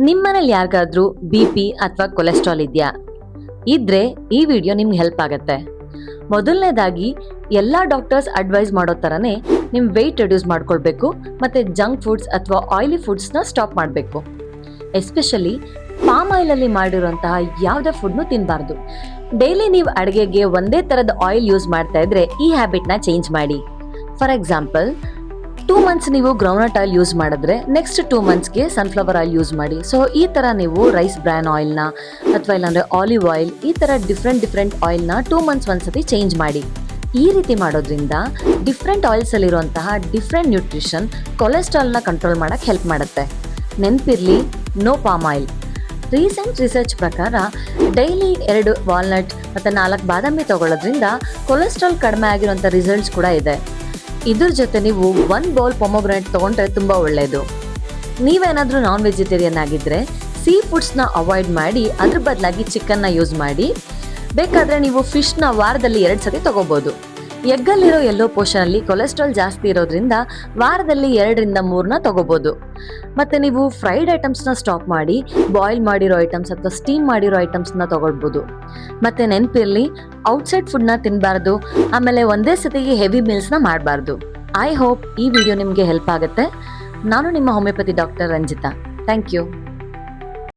ನಿಮ್ಮನೇಲಿ ಯಾರಿಗಾದ್ರೂ BP ಅಥವಾ ಕೊಲೆಸ್ಟ್ರಾಲ್ ಇದೆಯಾ? ಇದ್ರೆ ಈ ವಿಡಿಯೋ ನಿಮ್ಗೆ ಹೆಲ್ಪ್ ಆಗತ್ತೆ. ಮೊದಲನೇದಾಗಿ ಎಲ್ಲಾ ಡಾಕ್ಟರ್ಸ್ ಅಡ್ವೈಸ್ ಮಾಡೋ ತರನೇ ನಿಮ್ ವೆಯ್ಟ್ ರಿಡ್ಯೂಸ್ ಮಾಡ್ಕೊಳ್ಬೇಕು ಮತ್ತೆ ಜಂಕ್ ಫುಡ್ಸ್ ಅಥವಾ ಆಯಿಲಿ ಫುಡ್ಸ್ನ ಸ್ಟಾಪ್ ಮಾಡಬೇಕು. ಎಸ್ಪೆಷಲಿ ಪಾಮ್ ಆಯಿಲ್ ಅಲ್ಲಿ ಮಾಡಿರುವಂತಹ ಯಾವುದೇ ಫುಡ್ನು ತಿನ್ನಬಾರ್ದು. ಡೈಲಿ ನೀವು ಅಡುಗೆಗೆ ಒಂದೇ ತರದ ಆಯಿಲ್ ಯೂಸ್ ಮಾಡ್ತಾ ಇದ್ರೆ ಈ ಹ್ಯಾಬಿಟ್ನ ಚೇಂಜ್ ಮಾಡಿ. ಫಾರ್ ಎಕ್ಸಾಂಪಲ್ 2 months ನೀವು ಗ್ರೌಂಡ್ನಟ್ ಆಯಿಲ್ ಯೂಸ್ ಮಾಡಿದ್ರೆ ನೆಕ್ಸ್ಟ್ 2 monthsಗೆ ಸನ್ಫ್ಲವರ್ ಆಯಿಲ್ ಯೂಸ್ ಮಾಡಿ. ಸೊ ಈ ತರ ನೀವು ರೈಸ್ ಬ್ರ್ಯಾನ್ ಆಯಿಲ್ನ ಅಥವಾ ಇಲ್ಲಾಂದ್ರೆ ಆಲಿವ್ ಆಯಿಲ್ ಈ ತರ ಡಿಫ್ರೆಂಟ್ ಆಯಿಲ್ನ 2 months ಒಂದ್ಸತಿ ಚೇಂಜ್ ಮಾಡಿ. ಈ ರೀತಿ ಮಾಡೋದ್ರಿಂದ ಡಿಫ್ರೆಂಟ್ ಆಯಿಲ್ಸ್ ಅಲ್ಲಿರುವಂತಹ ಡಿಫ್ರೆಂಟ್ ನ್ಯೂಟ್ರಿಷನ್ ಕೊಲೆಸ್ಟ್ರಾಲ್ನ ಕಂಟ್ರೋಲ್ ಮಾಡಕ್ ಹೆಲ್ಪ್ ಮಾಡುತ್ತೆ. ನೆನ್ಪಿರ್ಲಿ, no palm oil. Recent research ಪ್ರಕಾರ ಡೈಲಿ 2 ವಾಲ್ನಟ್ ಮತ್ತು 4 ಬಾದಾಮಿ ತಗೊಳ್ಳೋದ್ರಿಂದ ಕೊಲೆಸ್ಟ್ರಾಲ್ ಕಡಿಮೆ ಆಗಿರುವಂಥ ರಿಸಲ್ಟ್ಸ್ ಕೂಡ ಇದೆ. ಇದ್ರ ಜೊತೆ ನೀವು 1 ಬೌಲ್ ಪೊಮೊಗ್ರಾನೇಟ್ ತಗೊಂಡ್ರೆ ತುಂಬ ಒಳ್ಳೆಯದು. ನೀವೇನಾದರೂ ನಾನ್ ವೆಜಿಟೇರಿಯನ್ ಆಗಿದ್ದರೆ ಸೀ ಫುಡ್ಸ್ನ ಅವಾಯ್ಡ್ ಮಾಡಿ ಅದ್ರ ಬದಲಾಗಿ ಚಿಕನ್ನ ಯೂಸ್ ಮಾಡಿ. ಬೇಕಾದರೆ ನೀವು ಫಿಶ್ನ ವಾರದಲ್ಲಿ 2 ಸತಿ ತಗೋಬೋದು. ಎಗ್ಗಲ್ಲಿರೋ ಎಲ್ಲೋ ಪೋಷನಲ್ಲಿ ಕೊಲೆಸ್ಟ್ರಾಲ್ ಜಾಸ್ತಿ ಇರೋದ್ರಿಂದ ವಾರದಲ್ಲಿ 2ರಿಂದ 3ನ ತಗೋಬೋದು. ಮತ್ತು ನೀವು ಫ್ರೈಡ್ ಐಟಮ್ಸ್ನ ಸ್ಟಾಪ್ ಮಾಡಿ ಬಾಯ್ಲ್ ಮಾಡಿರೋ ಐಟಮ್ಸ್ ಅಥವಾ ಸ್ಟೀಮ್ ಮಾಡಿರೋ ಐಟಮ್ಸ್ನ ತಗೊಳ್ಬೋದು. ಮತ್ತು ನೆನಪಿರಲಿ, ಔಟ್ಸೈಡ್ ಫುಡ್ನ ತಿನ್ನಬಾರ್ದು, ಆಮೇಲೆ ಒಂದೇ ಸತಿಗೆ ಹೆವಿ ಮೀಲ್ಸ್ನ ಮಾಡಬಾರ್ದು. ಐ ಹೋಪ್ ಈ ವಿಡಿಯೋ ನಿಮಗೆ ಹೆಲ್ಪ್ ಆಗುತ್ತೆ. ನಾನು ನಿಮ್ಮ homeopathy doctor Ranjitha. Thank you.